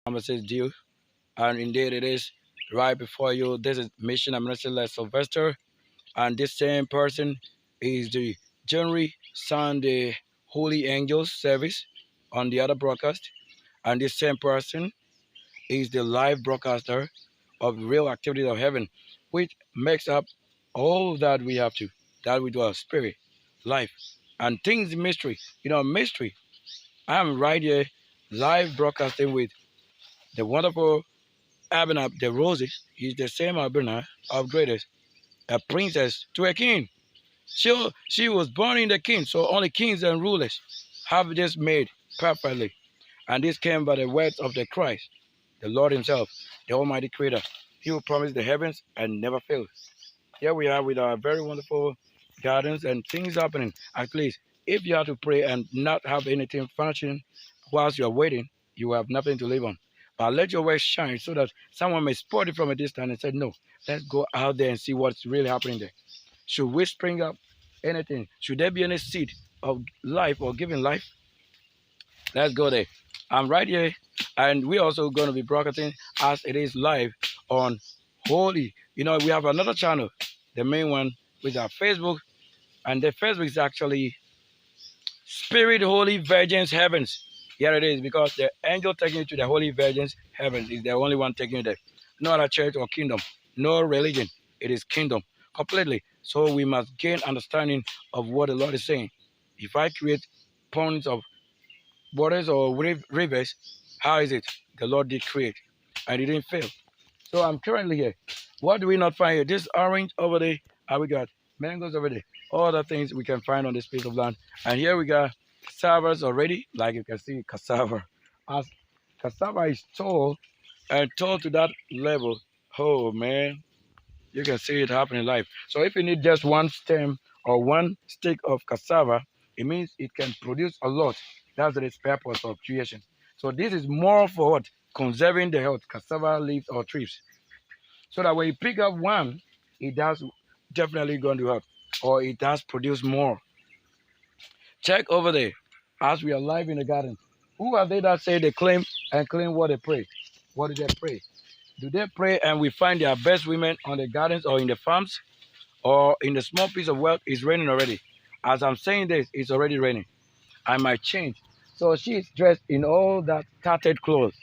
Promises due, and indeed it is right before you. This is Mission Administrator Sylvester, and this same person is the January Sunday Holy Angels service on the other broadcast, and this same person is the live broadcaster of real activities of heaven, which makes up all that we have to, that we do our spirit, life, and things mystery. Mystery. I'm right here live broadcasting with the wonderful Abner the Roses. He's the same Abner of greatest, a princess to a king. She was born in the king, so only kings and rulers have this made perfectly. And this came by the words of the Christ, the Lord himself, the Almighty Creator. He who promised the heavens and never fails. Here we are with our very wonderful gardens and things happening. At least, if you have to pray and not have anything functioning whilst you're waiting, you have nothing to live on. But let your way shine so that someone may spot it from a distance and say, no, let's go out there and see what's really happening there. Should we spring up anything? Should there be any seed of life or giving life? Let's go there. I'm right here, and we're also going to be broadcasting as it is live on Holy. We have another channel, the main one, with our Facebook, and the Facebook is actually Spirit Holy Virgins Heavens. Here it is, because the angel taking you to the Holy Virgins Heavens is the only one taking you there. No other church or kingdom, no religion. It is kingdom completely. So we must gain understanding of what the Lord is saying. If I create ponds of waters or rivers, how is it? The Lord did create, and He didn't fail. So I'm currently here. What do we not find here? This orange over there, and we got mangoes over there. All the things we can find on this piece of land. And here we got cassavas already, like you can see cassava. As cassava is tall and tall to that level, oh man, you can see it happening live. So if you need just one stem or one stick of cassava, it means it can produce a lot. That's the purpose of creation. So this is more for what? Conserving the health, cassava leaves or trees. So that when you pick up one, it does definitely going to help, or it does produce more. Check over there, as we are live in the garden. Who are they that say they claim what they pray? What do they pray? Do they pray and we find their best women on the gardens or in the farms or in the small piece of wealth? It's raining already. As I'm saying this, it's already raining. I might change. So she's dressed in all that tattered clothes.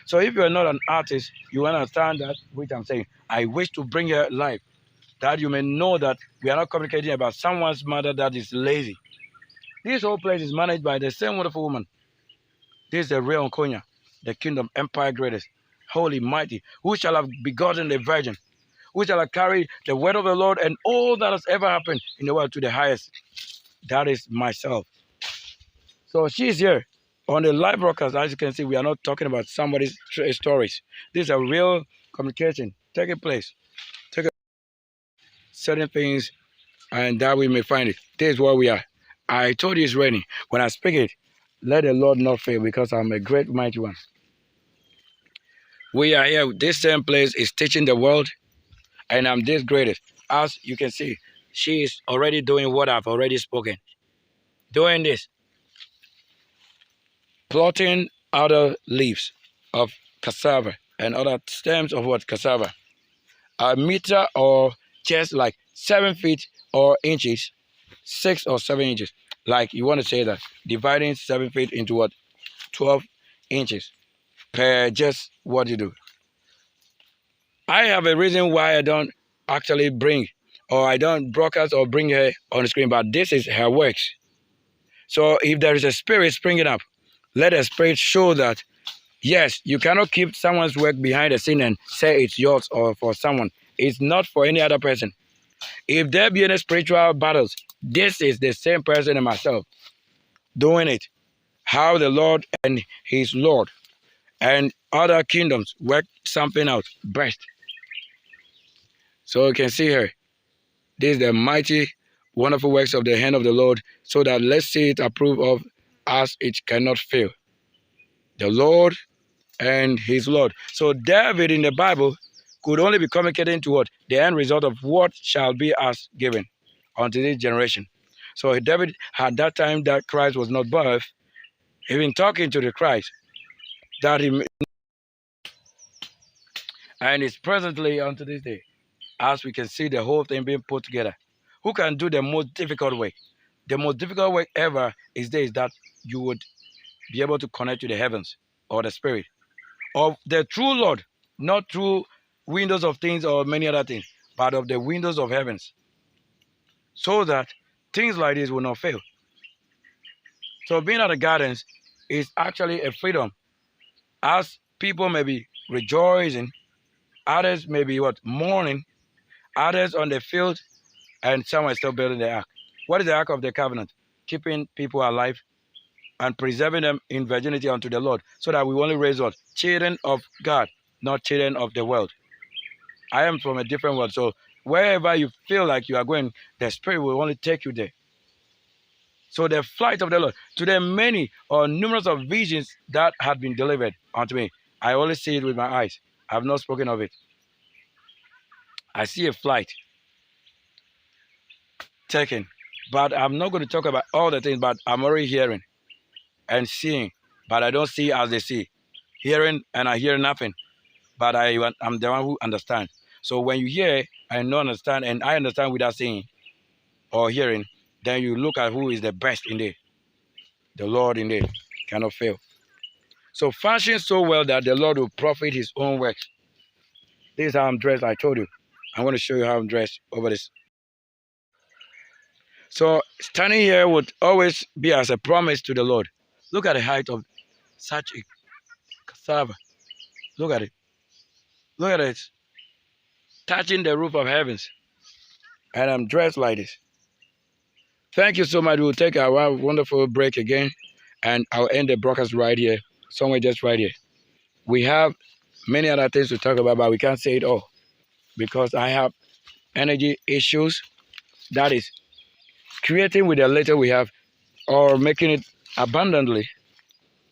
So if you're not an artist, you understand that which I'm saying. I wish to bring her life, that you may know that we are not communicating about someone's mother that is lazy. This whole place is managed by the same wonderful woman. This is the real Onkonya, the kingdom empire greatest, holy, mighty, who shall have begotten the virgin, who shall have carried the word of the Lord and all that has ever happened in the world to the highest. That is myself. So she's here on the live broadcast. As you can see, we are not talking about somebody's stories. This is a real communication taking place. Take certain things, and that we may find it. This is where we are. I told you it's raining. When I speak it, let the Lord not fail, because I'm a great mighty one. We are here. This same place is teaching the world, and I'm this greatest. As you can see, she is already doing what I've already spoken. Doing this. Plotting other leaves of cassava and other stems of what? Cassava. A meter or just like 7 feet or inches, 6 or 7 inches. Like you want to say that, dividing 7 feet into what? 12 inches per just what you do. I have a reason why I don't actually bring, or I don't broadcast or bring her on the screen, but this is her works. So if there is a spirit springing up, let the spirit show that, yes, you cannot keep someone's work behind the scene and say it's yours or for someone. It's not for any other person. If there be any spiritual battles, this is the same person and myself doing it. How the Lord and his Lord and other kingdoms work something out best. So you can see here, this is the mighty, wonderful works of the hand of the Lord, so that let's see it approved of, as it cannot fail. The Lord and his Lord. So David in the Bible could only be communicating to what? The end result of what shall be us given unto this generation. So David had that time that Christ was not birthed, even talking to the Christ, that he And it's presently unto this day, as we can see the whole thing being put together. Who can do the most difficult work? The most difficult work ever is this, that you would be able to connect to the heavens or the spirit of the true Lord, not through windows of things or many other things, but of the windows of heavens, so that things like this will not fail. So being at the gardens is actually a freedom, as people may be rejoicing, others may be what, mourning, others on the field, and some are still building the ark. What is the ark of the covenant? Keeping people alive and preserving them in virginity unto the Lord, so that we only raise what? Children of God, not children of the world. I am from a different world, so wherever you feel like you are going, the Spirit will only take you there. So the flight of the Lord, to the many or numerous of visions that had been delivered unto me, I only see it with my eyes. I have not spoken of it. I see a flight taken, but I'm not going to talk about all the things, but I'm already hearing and seeing, but I don't see as they see. Hearing and I hear nothing, but I'm the one who understands. So when you hear and not understand, and I understand without seeing or hearing, then you look at who is the best indeed. The Lord indeed cannot fail. So function so well that the Lord will profit his own works. This is how I'm dressed, I told you. I'm going to show you how I'm dressed over this. So standing here would always be as a promise to the Lord. Look at the height of such a cassava. Look at it. Look at it. Touching the roof of heavens. And I'm dressed like this. Thank you so much. We'll take our wonderful break again. And I'll end the broadcast right here. Somewhere just right here. We have many other things to talk about, but we can't say it all. Because I have energy issues. That is creating with the little we have, or making it abundantly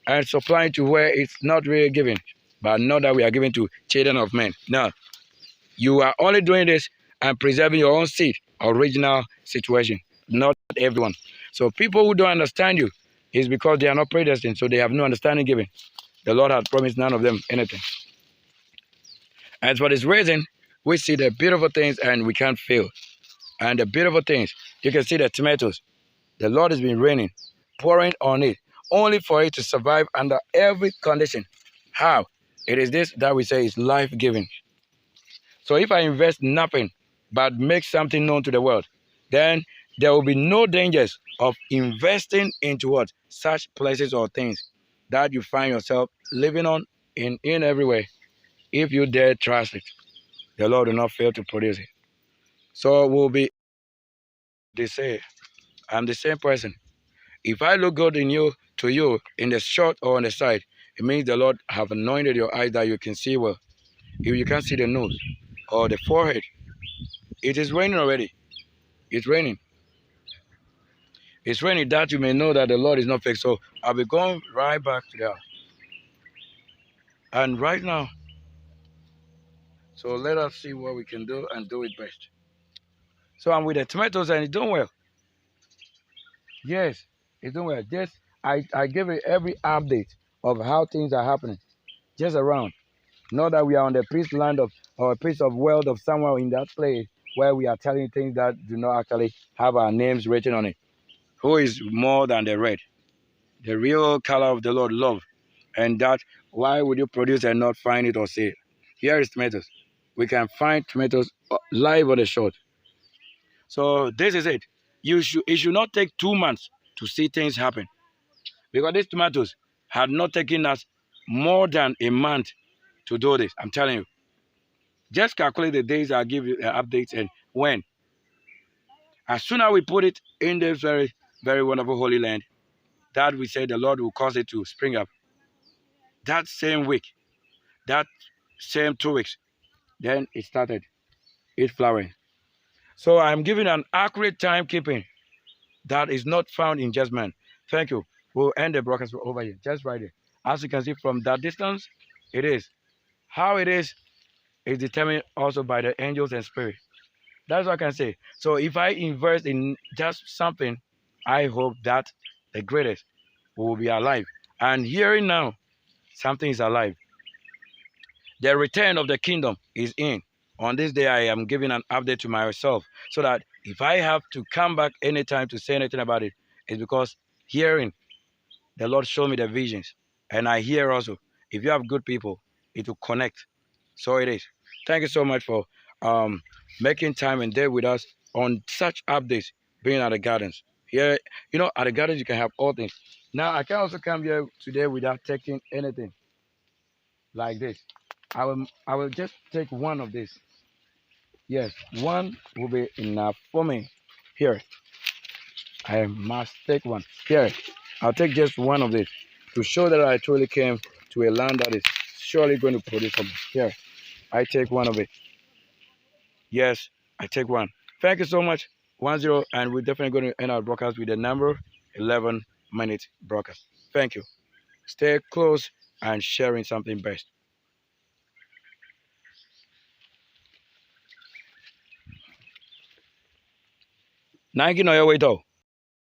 and supplying to where it's not really given, but not that we are giving to children of men. No, you are only doing this and preserving your own seed, original situation, not everyone. So people who don't understand you is because they are not predestined, so they have no understanding given. The Lord had promised none of them anything. As for this reason, we see the beautiful things and we can't fail. And the beautiful things, you can see the tomatoes. The Lord has been raining, pouring on it, only for it to survive under every condition. How? It is this that we say is life-giving. So if I invest nothing but make something known to the world, then there will be no dangers of investing into what? Such places or things that you find yourself living on in every way. If you dare trust it, the Lord will not fail to produce it. So we'll be, they say, I'm the same person. If I look good in you, to you, in the short or on the side, it means the Lord have anointed your eyes that you can see well. If you can't see the nose or the forehead, it is raining already. It's raining. It's raining that you may know that the Lord is not fake. So I'll be going right back to the house. And right now, so let us see what we can do and do it best. So I'm with the tomatoes and it's doing well. Yes, it's doing well. Just I give it every update of how things are happening. Just around. Not that we are on the piece land of or a piece of wealth of somewhere in that place where we are telling things that do not actually have our names written on it. Who is more than the red? The real color of the Lord, love. And that, why would you produce and not find it or see it? Here is tomatoes. We can find tomatoes live or the short. So this is it. It should not take 2 months to see things happen. Because these tomatoes had not taken us more than a month to do this. I'm telling you. Just calculate the days I'll give you updates and when. As soon as we put it in this very, very wonderful holy land, that we say the Lord will cause it to spring up. That same week, that same 2 weeks, then it started, it flowering. So I'm giving an accurate timekeeping that is not found in just man. Thank you. We'll end the broadcast over here, just right there. As you can see from that distance, it is. How it is determined also by the angels and spirit. That's what I can say. So if I invest in just something, I hope that the greatest will be alive. And hearing now, something is alive. The return of the kingdom is in. On this day, I am giving an update to myself so that if I have to come back anytime to say anything about it, it's because hearing the Lord showed me the visions, and I hear also. If you have good people, it will connect. So it is. Thank you so much for um, making time and day with us on such updates, being at the gardens. Here, at the gardens you can have all things. Now I can also come here today without taking anything like this. I will just take one of this. Yes, one will be enough for me. Here, I must take one. Here, I'll take just one of this to show that I truly came to a land that is surely going to produce something. Here, I take one of it. Yes, I take one. Thank you so much. 10, and we're definitely going to end our broadcast with the number 11-minute broadcast. Thank you. Stay close and sharing something best. Nike no way though.